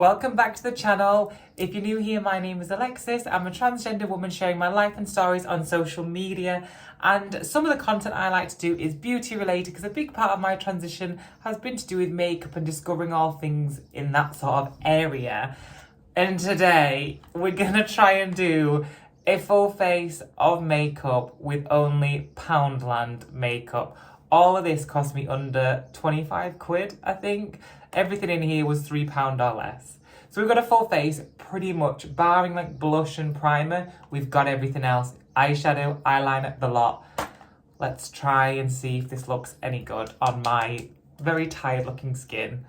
Welcome back to the channel. If you're new here, my name is Alexis. I'm a transgender woman sharing my life and stories on social media. And some of the content I like to do is beauty related because a big part of my transition has been to do with makeup and discovering all things in that sort of area. And today we're gonna try and do a full face of makeup with only Poundland makeup. All of this cost me under 25 quid, I think. Everything in here was £3 or less. So we've got a full face, pretty much, barring like blush and primer, we've got everything else. Eyeshadow, eyeliner, the lot. Let's try and see if this looks any good on my very tired looking skin.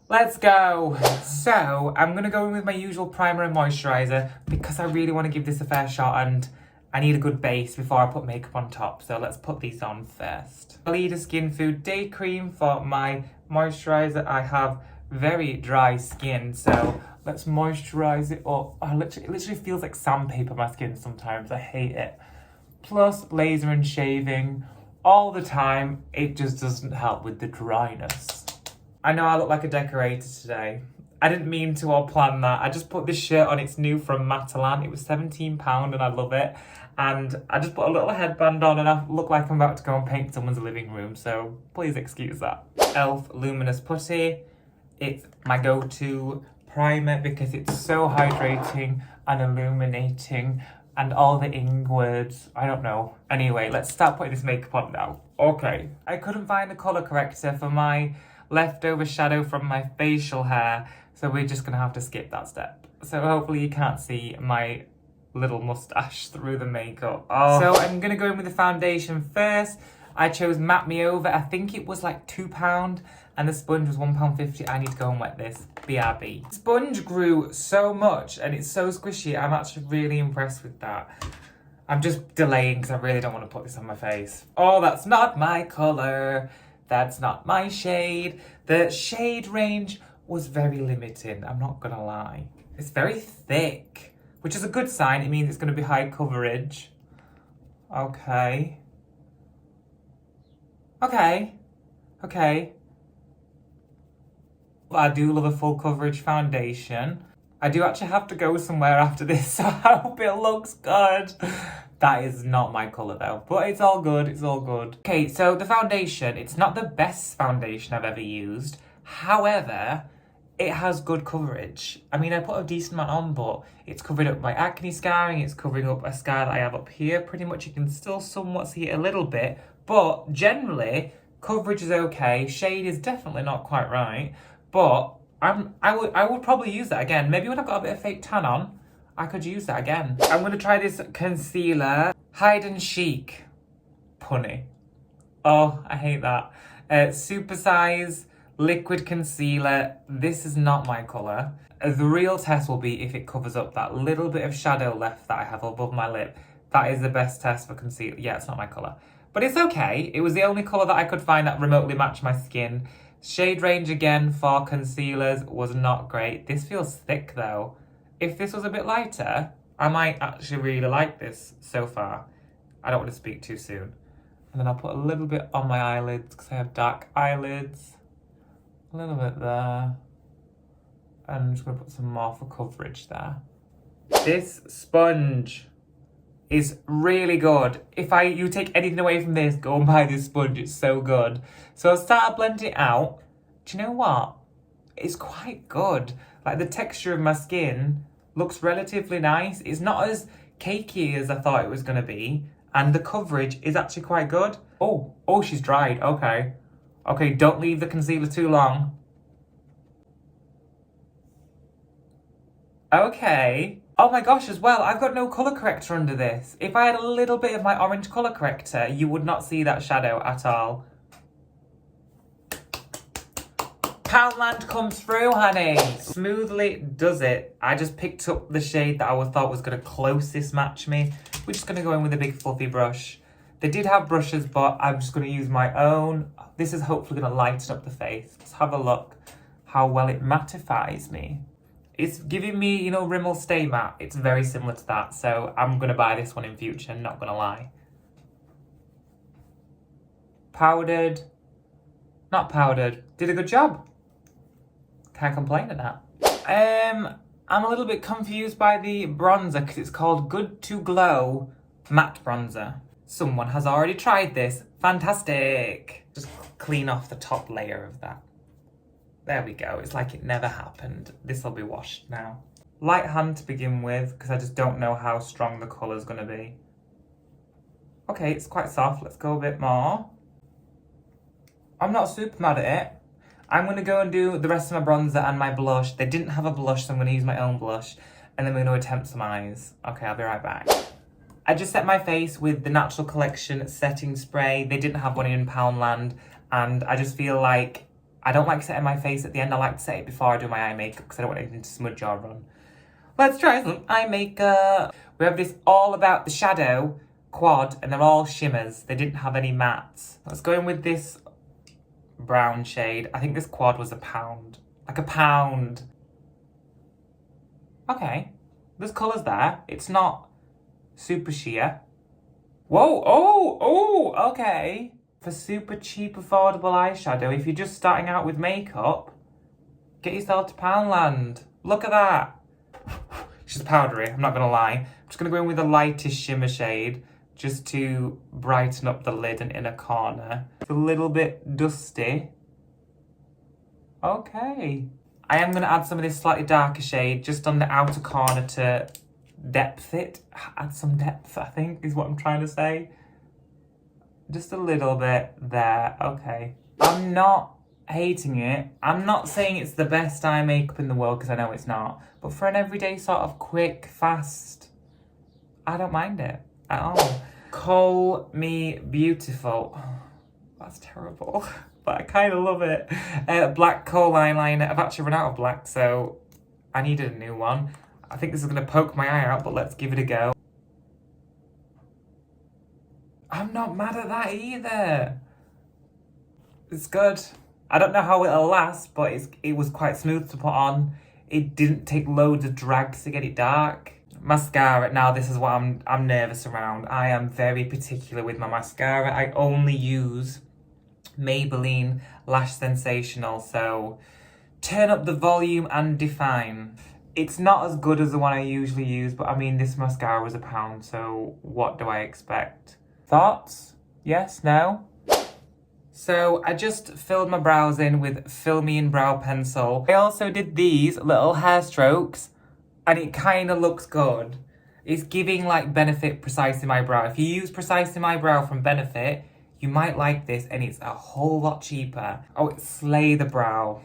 Let's go. So I'm gonna go in with my usual primer and moisturizer because I really want to give this a fair shot and I need a good base before I put makeup on top. So let's put these on first. Leader Skin Food Day Cream for my moisturizer. I have very dry skin, so let's moisturize it up. It literally feels like sandpaper, my skin sometimes. I hate it. Plus laser and shaving all the time. It just doesn't help with the dryness. I know I look like a decorator today. I didn't mean to or plan that. I just put this shirt on. It's new from Poundland. It was £17 and I love it. And I just put a little headband on and I look like I'm about to go and paint someone's living room. So please excuse that. Elf Luminous Putty. It's my go-to primer because it's so hydrating and illuminating and all the ink words. I don't know. Anyway, let's start putting this makeup on now. Okay. I couldn't find a colour corrector for my leftover shadow from my facial hair, so we're just gonna have to skip that step. So hopefully you can't see my little mustache through the makeup. So I'm gonna go in with the foundation first. I chose Matte Me Over. I think it was like £2 and the sponge was £1.50. I need to go and wet this. BRB. Sponge grew so much and it's so squishy. I'm actually really impressed with that. I'm just delaying because I really don't want to put this on my face. Oh, that's not my colour. That's not my shade. The shade range was very limited, I'm not gonna lie. It's very thick, which is a good sign. It means it's gonna be high coverage. Okay. I do love a full coverage foundation. I do actually have to go somewhere after this, so I hope it looks good. That is not my colour though, but it's all good, it's all good. Okay, so the foundation, it's not the best foundation I've ever used. However, it has good coverage. I mean, I put a decent amount on, but it's covering up my acne scarring, it's covering up a scar that I have up here. Pretty much you can still somewhat see it a little bit, but generally, coverage is okay. Shade is definitely not quite right, but I would probably use that again. Maybe when I've got a bit of fake tan on, I could use that again. I'm gonna try this concealer, Hide and Chic Punny. Oh, I hate that. Super size liquid concealer. This is not my colour. The real test will be if it covers up that little bit of shadow left that I have above my lip. That is the best test for concealer. Yeah, it's not my colour. But it's okay. It was the only colour that I could find that remotely matched my skin. Shade range again for concealers was not great. This feels thick though. If this was a bit lighter, I might actually really like this so far. I don't want to speak too soon. And then I'll put a little bit on my eyelids because I have dark eyelids. A little bit there. And I'm just going to put some more for coverage there. This sponge is really good. If you take anything away from this, go and buy this sponge. It's so good. So I'll start blending it out. Do you know what? It's quite good. Like the texture of my skin looks relatively nice. It's not as cakey as I thought it was going to be. And the coverage is actually quite good. Oh, she's dried. Okay. Okay, don't leave the concealer too long. Okay. Oh my gosh, as well, I've got no colour corrector under this. If I had a little bit of my orange colour corrector, you would not see that shadow at all. Poundland comes through, honey. Smoothly does it. I just picked up the shade that I thought was going to closest match me. We're just going to go in with a big fluffy brush. They did have brushes, but I'm just going to use my own. This is hopefully going to lighten up the face. Let's have a look how well it mattifies me. It's giving me, you know, Rimmel Stay Matte. It's very similar to that, so I'm going to buy this one in future, not going to lie. Powdered. Not powdered. Did a good job. Can't complain at that. I'm a little bit confused by the bronzer because it's called Good to Glow Matte Bronzer. Someone has already tried this. Fantastic. Just clean off the top layer of that. There we go. It's like it never happened. This will be washed now. Light hand to begin with because I just don't know how strong the colour's going to be. Okay, it's quite soft. Let's go a bit more. I'm not super mad at it. I'm going to go and do the rest of my bronzer and my blush. They didn't have a blush, so I'm going to use my own blush. And then we're going to attempt some eyes. Okay, I'll be right back. I just set my face with the Natural Collection setting spray. They didn't have one in Poundland. And I just feel like I don't like setting my face at the end. I like to set it before I do my eye makeup because I don't want anything to smudge or run. Let's try some eye makeup. We have this All About the Shadow quad, and they're all shimmers. They didn't have any mattes. Let's go in with this brown shade. I think this quad was £1. Like £1. Okay. There's colours there. It's not super sheer. Whoa, oh, okay. For super cheap, affordable eyeshadow, if you're just starting out with makeup, get yourself to Poundland. Look at that. She's powdery, I'm not gonna lie. I'm just gonna go in with the lightest shimmer shade just to brighten up the lid and inner corner. It's a little bit dusty. Okay. I am gonna add some of this slightly darker shade just on the outer corner to depth it. Add some depth, I think, is what I'm trying to say. Just a little bit there, okay. I'm not hating it. I'm not saying it's the best eye makeup in the world because I know it's not. But for an everyday sort of quick, fast, I don't mind it at all. Call Me Beautiful. Oh, that's terrible, but I kind of love it. Black kohl eyeliner. I've actually run out of black, so I needed a new one. I think this is going to poke my eye out, but let's give it a go. I'm not mad at that either. It's good. I don't know how it'll last, but it was quite smooth to put on. It didn't take loads of drags to get it dark. Mascara, now this is what I'm nervous around. I am very particular with my mascara. I only use Maybelline Lash Sensational, so turn up the volume and define. It's not as good as the one I usually use, but I mean, this mascara was £1, so what do I expect? Thoughts? Yes? No? So I just filled my brows in with Fill Me In Brow Pencil. I also did these little hair strokes, and it kind of looks good. It's giving like Benefit Precise in My Brow. If you use Precise in My Brow from Benefit, you might like this, and it's a whole lot cheaper. Oh, it's Slay the Brow.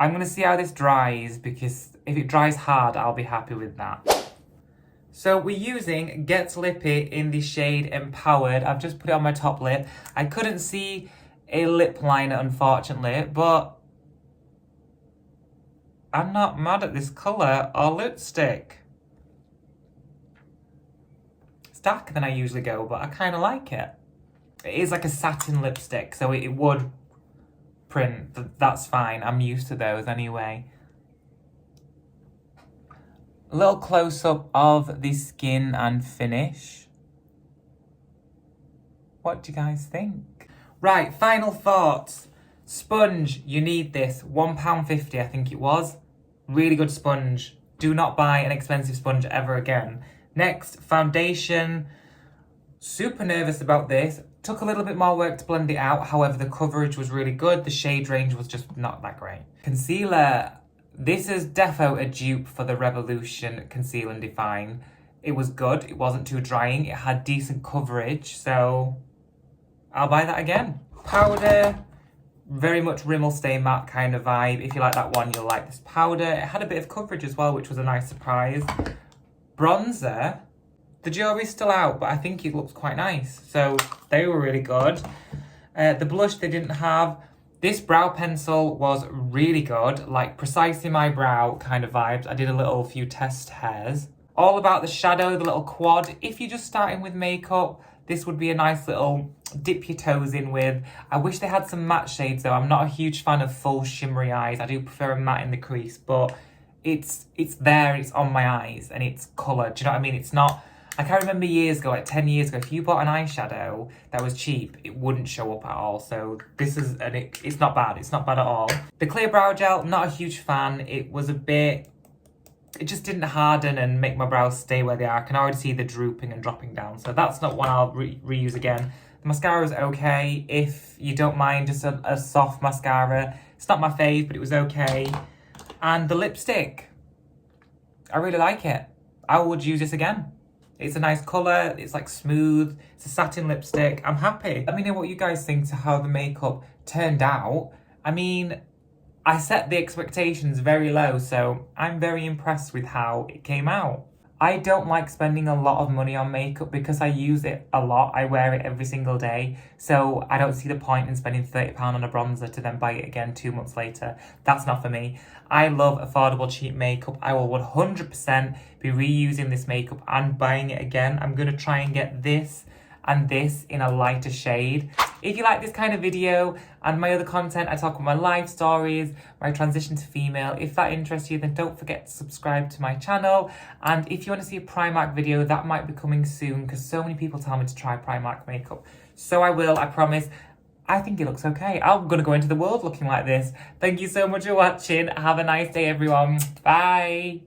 I'm going to see how this dries, because if it dries hard, I'll be happy with that. So we're using Get Lippy in the shade Empowered. I've just put it on my top lip. I couldn't see a lip liner, unfortunately, but I'm not mad at this colour or lipstick. It's darker than I usually go, but I kind of like it. It is like a satin lipstick, so it would print. That's fine. I'm used to those anyway. A little close-up of the skin and finish. What do you guys think? Right, final thoughts. Sponge, you need this. £1.50, I think it was. Really good sponge. Do not buy an expensive sponge ever again. Next, foundation. Super nervous about this. Took a little bit more work to blend it out. However, the coverage was really good. The shade range was just not that great. Concealer. This is defo a dupe for the Revolution Conceal and Define. It was good. It wasn't too drying. It had decent coverage, so I'll buy that again. Powder, very much Rimmel Stay Matte kind of vibe. If you like that one, you'll like this powder. It had a bit of coverage as well, which was a nice surprise. Bronzer, the jury's still out, but I think it looks quite nice. So they were really good. The blush they didn't have. This brow pencil was really good, like Precise in My Brow kind of vibes. I did a few test hairs. All About the Shadow, the little quad. If you're just starting with makeup, this would be a nice little dip your toes in with. I wish they had some matte shades though. I'm not a huge fan of full shimmery eyes. I do prefer a matte in the crease, but it's there, it's on my eyes, and it's colour. Do you know what I mean? It's not, Like, I remember years ago, like 10 years ago, if you bought an eyeshadow that was cheap, it wouldn't show up at all. So this is, it's not bad. It's not bad at all. The clear brow gel, not a huge fan. It was a bit, it just didn't harden and make my brows stay where they are. I can already see the drooping and dropping down. So that's not one I'll reuse again. The mascara is okay if you don't mind just a soft mascara. It's not my fave, but it was okay. And the lipstick, I really like it. I would use this again. It's a nice colour, it's like smooth, it's a satin lipstick, I'm happy. Let me know what you guys think to how the makeup turned out. I mean, I set the expectations very low, so I'm very impressed with how it came out. I don't like spending a lot of money on makeup because I use it a lot. I wear it every single day. So I don't see the point in spending £30 on a bronzer to then buy it again 2 months later. That's not for me. I love affordable, cheap makeup. I will 100% be reusing this makeup and buying it again. I'm going to try and get this and this in a lighter shade. If you like this kind of video and my other content, I talk about my life stories, my transition to female. If that interests you, then don't forget to subscribe to my channel. And if you want to see a Primark video, that might be coming soon because so many people tell me to try Primark makeup. So I will, I promise. I think it looks okay. I'm gonna go into the world looking like this. Thank you so much for watching. Have a nice day, everyone. Bye.